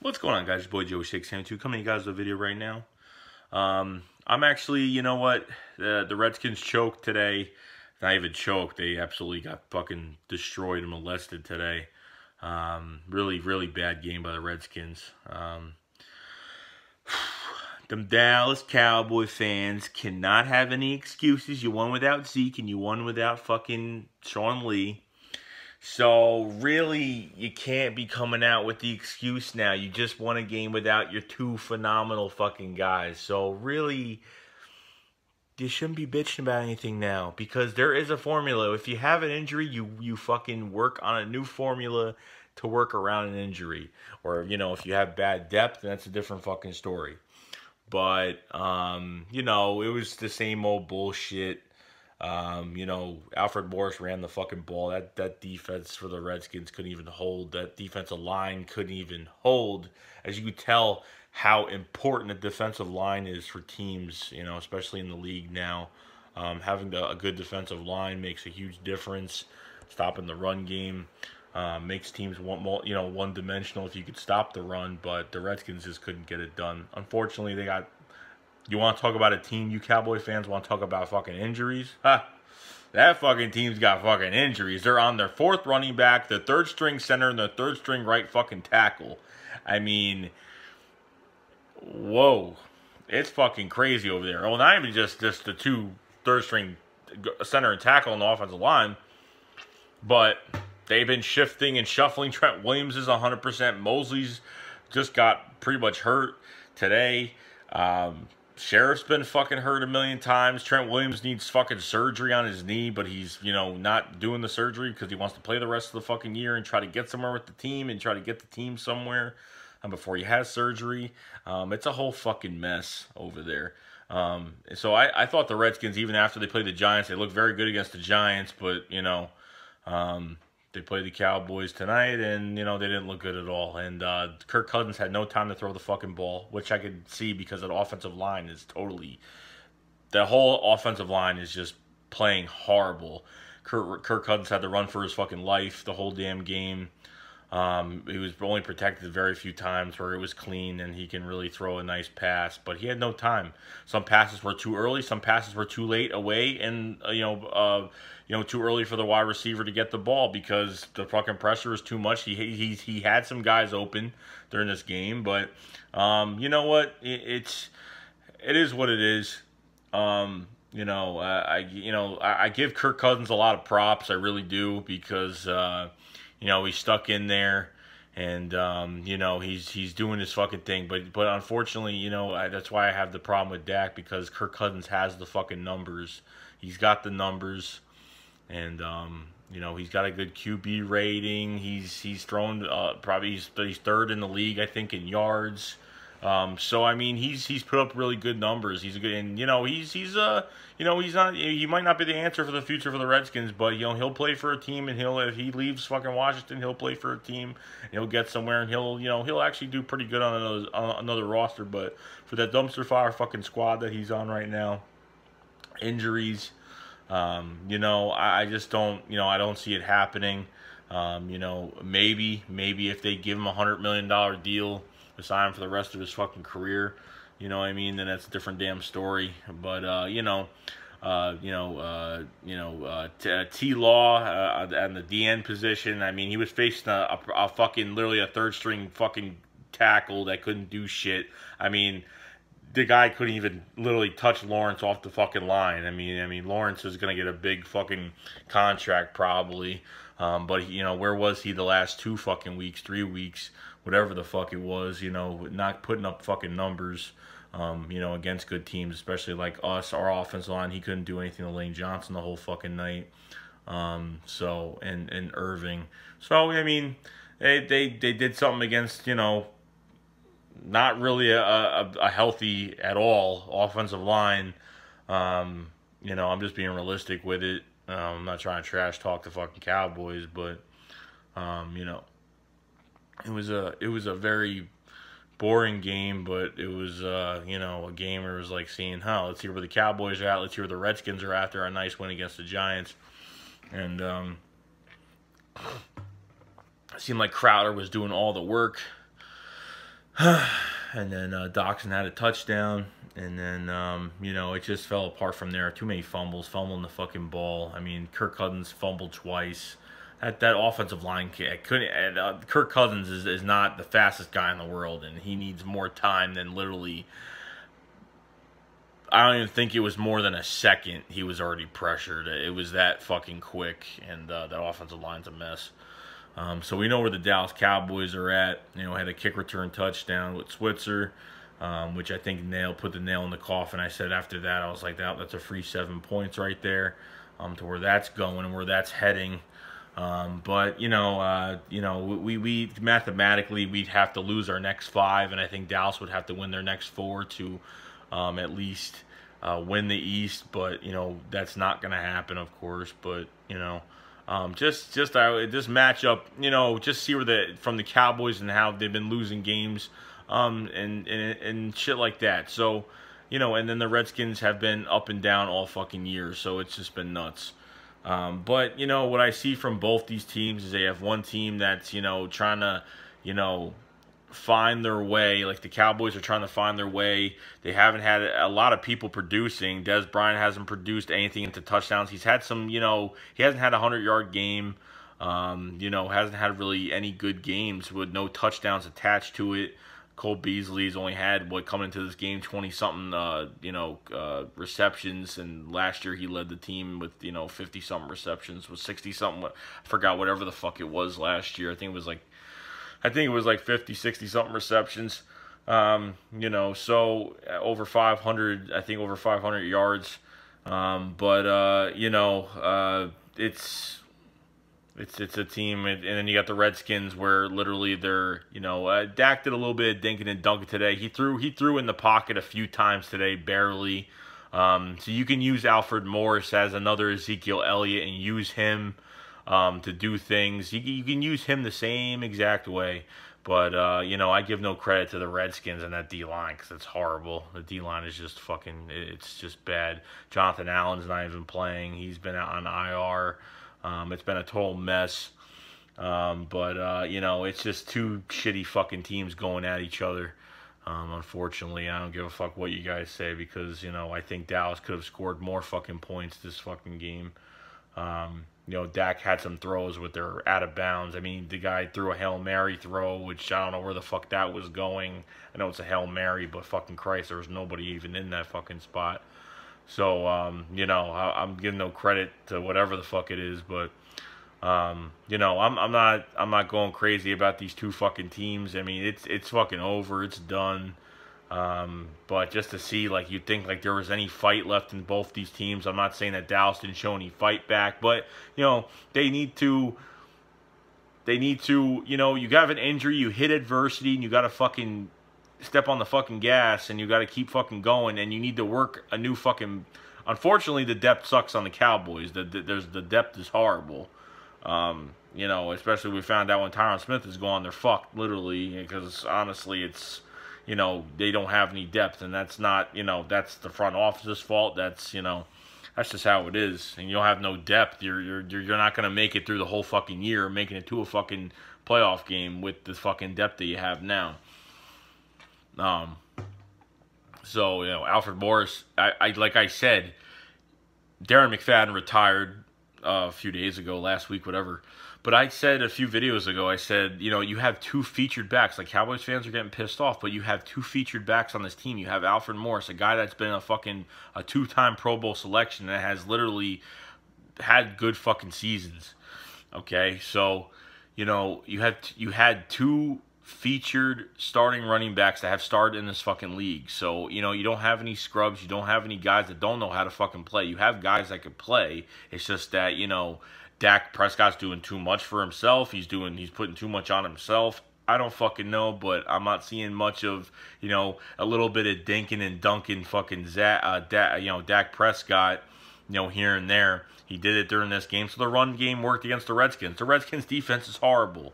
What's going on, guys? It's your boy Joe672 coming to you guys with a video right now. I'm actually, you know what? The Redskins choked today. Not even choked. They absolutely got fucking destroyed and molested today. Really, really bad game by the Redskins. Them Dallas Cowboy fans cannot have any excuses. You won without Zeke and you won without fucking Sean Lee. So, really, you can't be coming out with the excuse now. You just won a game without your two phenomenal fucking guys. So, really, you shouldn't be bitching about anything now. Because there is a formula. If you have an injury, you fucking work on a new formula to work around an injury. Or, you know, if you have bad depth, then that's a different fucking story. But, you know, it was the same old bullshit. You know, Alfred Morris ran the fucking ball. That defense for the Redskins couldn't even hold. That defensive line couldn't even hold. As you could tell how important a defensive line is for teams, you know, especially in the league now. Having a good defensive line makes a huge difference. Stopping the run game makes teams one-dimensional if you could stop the run, but the Redskins just couldn't get it done. Unfortunately, they got... You want to talk about a team, you Cowboy fans want to talk about fucking injuries? Ha! That fucking team's got fucking injuries. They're on their fourth running back, their third string center, and their third string right fucking tackle. I mean, whoa. It's fucking crazy over there. Well, not even just the two third string center and tackle on the offensive line, but they've been shifting and shuffling. Trent Williams is 100%. Mosley's just got pretty much hurt today. Sheriff's been fucking hurt a million times. Trent Williams needs fucking surgery on his knee, but he's, you know, not doing the surgery because he wants to play the rest of the fucking year and try to get somewhere with the team and try to get the team somewhere before he has surgery. It's a whole fucking mess over there. So I thought the Redskins, even after they played the Giants, they looked very good against the Giants, but, you know, they played the Cowboys tonight, and, you know, they didn't look good at all. And Kirk Cousins had no time to throw the fucking ball, which I could see because the offensive line is totally... The whole offensive line is just playing horrible. Kirk Cousins had to run for his fucking life the whole damn game. He was only protected very few times where it was clean and he can really throw a nice pass, but he had no time. Some passes were too early, some passes were too late away, and too early for the wide receiver to get the ball because the fucking pressure was too much. He had some guys open during this game, but you know what? It is what it is. I give Kirk Cousins a lot of props. I really do because. You know, he's stuck in there, and you know, he's doing his fucking thing. But unfortunately, you know, that's why I have the problem with Dak, because Kirk Cousins has the fucking numbers. He's got the numbers, and you know, he's got a good QB rating. He's thrown probably he's third in the league, I think, in yards. So I mean, he's put up really good numbers. He's a good, and you know, he might not be the answer for the future for the Redskins, but you know, he'll play for a team, and if he leaves fucking Washington, he'll play for a team, and he'll get somewhere, and he'll actually do pretty good on another roster. But for that dumpster fire fucking squad that he's on right now, injuries, you know, I just don't, you know, I don't see it happening. You know, maybe if they give him $100 million deal to sign him for the rest of his fucking career, you know what I mean, then that's a different damn story. But T-Law and the DN position, I mean, he was facing a fucking, literally a third string fucking tackle that couldn't do shit. I mean, the guy couldn't even literally touch Lawrence off the fucking line. I mean, Lawrence is gonna get a big fucking contract probably. But you know, where was he the last 2 fucking weeks, 3 weeks, whatever the fuck it was? You know, not putting up fucking numbers. You know, against good teams, especially like us, our offensive line. He couldn't do anything to Lane Johnson the whole fucking night. So and Irving. So I mean, they did something against, you know, not really a healthy at all offensive line. You know, I'm just being realistic with it. I'm not trying to trash talk the fucking Cowboys, but you know, it was a very boring game, but it was you know, a game where it was like seeing, let's see where the Cowboys are at, let's see where the Redskins are at. They're a nice win against the Giants, and it seemed like Crowder was doing all the work. And then Doxson had a touchdown. And then, you know, it just fell apart from there. Too many fumbles, fumbling the fucking ball. I mean, Kirk Cousins fumbled twice. That offensive line couldn't. And, Kirk Cousins is not the fastest guy in the world, and he needs more time than literally. I don't even think it was more than a second. He was already pressured. It was that fucking quick, and that offensive line's a mess. So we know where the Dallas Cowboys are at. You know, had a kick return touchdown with Switzer, which I think put the nail in the coffin. I said after that, I was like, that's a free 7 points right there, to where that's going and where that's heading. But we mathematically we'd have to lose our next 5, and I think Dallas would have to win their next 4 to at least win the East. But you know that's not going to happen, of course. But you know. Just this matchup, you know, just see from the Cowboys and how they've been losing games, and shit like that. So, you know, and then the Redskins have been up and down all fucking year, so it's just been nuts. But you know what I see from both these teams is they have one team that's, you know, trying to, you know, find their way. Like the Cowboys are trying to find their way. They haven't had a lot of people producing. Des Bryant hasn't produced anything into touchdowns. He's had some, you know, he hasn't had a 100-yard game. You know, hasn't had really any good games with no touchdowns attached to it. Cole Beasley's only had, coming into this game, 20-something, receptions. And last year he led the team with, 50-something receptions, with 60-something. I forgot whatever the fuck it was last year. I think it was like 50, 60-something receptions. So over 500, I think over 500 yards. It's a team, and then you got the Redskins where literally they're, Dak did a little bit of dinking and dunking today. He threw in the pocket a few times today, barely. So you can use Alfred Morris as another Ezekiel Elliott and use him to do things. You can use him the same exact way. But, I give no credit to the Redskins and that D-line because it's horrible. The D-line is just it's just bad. Jonathan Allen's not even playing. He's been out on IR. It's been a total mess. It's just two shitty fucking teams going at each other. Unfortunately, I don't give a fuck what you guys say because, I think Dallas could have scored more fucking points this fucking game. Dak had some throws with their out of bounds. I mean, the guy threw a Hail Mary throw, which I don't know where the fuck that was going. I know it's a Hail Mary, but fucking Christ, there was nobody even in that fucking spot. So, I'm giving no credit to whatever the fuck it is, but, I'm not going crazy about these two fucking teams. I mean, it's fucking over. It's done. But just to see, you'd think, there was any fight left in both these teams. I'm not saying that Dallas didn't show any fight back, but, they need to, you have an injury, you hit adversity, and you got to fucking step on the fucking gas, and you got to keep fucking going, and you need to work a new fucking... Unfortunately, the depth sucks on the Cowboys. The depth is horrible. Especially we found out when Tyron Smith is gone, they're fucked, literally, because honestly, it's... they don't have any depth, and that's not, that's the front office's fault. That's, that's just how it is. And you'll have no depth. You're not going to make it through the whole fucking year, making it to a fucking playoff game with the fucking depth that you have now. Alfred Morris, like I said, Darren McFadden retired a few days ago, last week, whatever. But I said a few videos ago, I said, you have two featured backs. Like, Cowboys fans are getting pissed off, but you have two featured backs on this team. You have Alfred Morris, a guy that's been a two-time Pro Bowl selection that has literally had good fucking seasons. Okay, so, you had two featured starting running backs that have started in this fucking league. So, you don't have any scrubs. You don't have any guys that don't know how to fucking play. You have guys that can play. It's just that, Dak Prescott's doing too much for himself. He's putting too much on himself. I don't fucking know, but I'm not seeing much of, a little bit of dinking and dunking fucking Dak Prescott, here and there. He did it during this game. So the run game worked against the Redskins. The Redskins defense is horrible.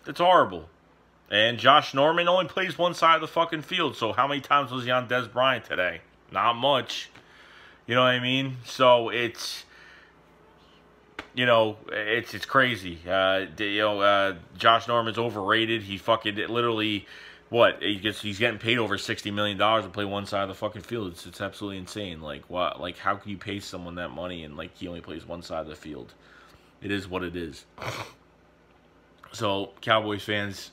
It's horrible. And Josh Norman only plays one side of the fucking field. So how many times was he on Des Bryant today? Not much. You know what I mean? So it's you know, it's crazy. Josh Norman's overrated. He fucking literally, what he's getting paid over $60 million to play one side of the fucking field. It's absolutely insane. Like what? Like how can you pay someone that money and like he only plays one side of the field? It is what it is. So Cowboys fans,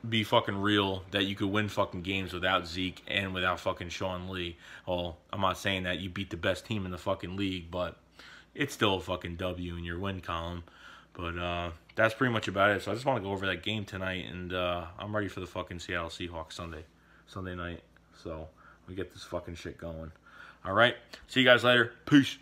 be fucking real that you could win fucking games without Zeke and without fucking Sean Lee. Well, I'm not saying that you beat the best team in the fucking league, but it's still a fucking W in your win column. But that's pretty much about it. So I just want to go over that game tonight, and I'm ready for the fucking Seattle Seahawks Sunday night. So we get this fucking shit going. All right, see you guys later. Peace.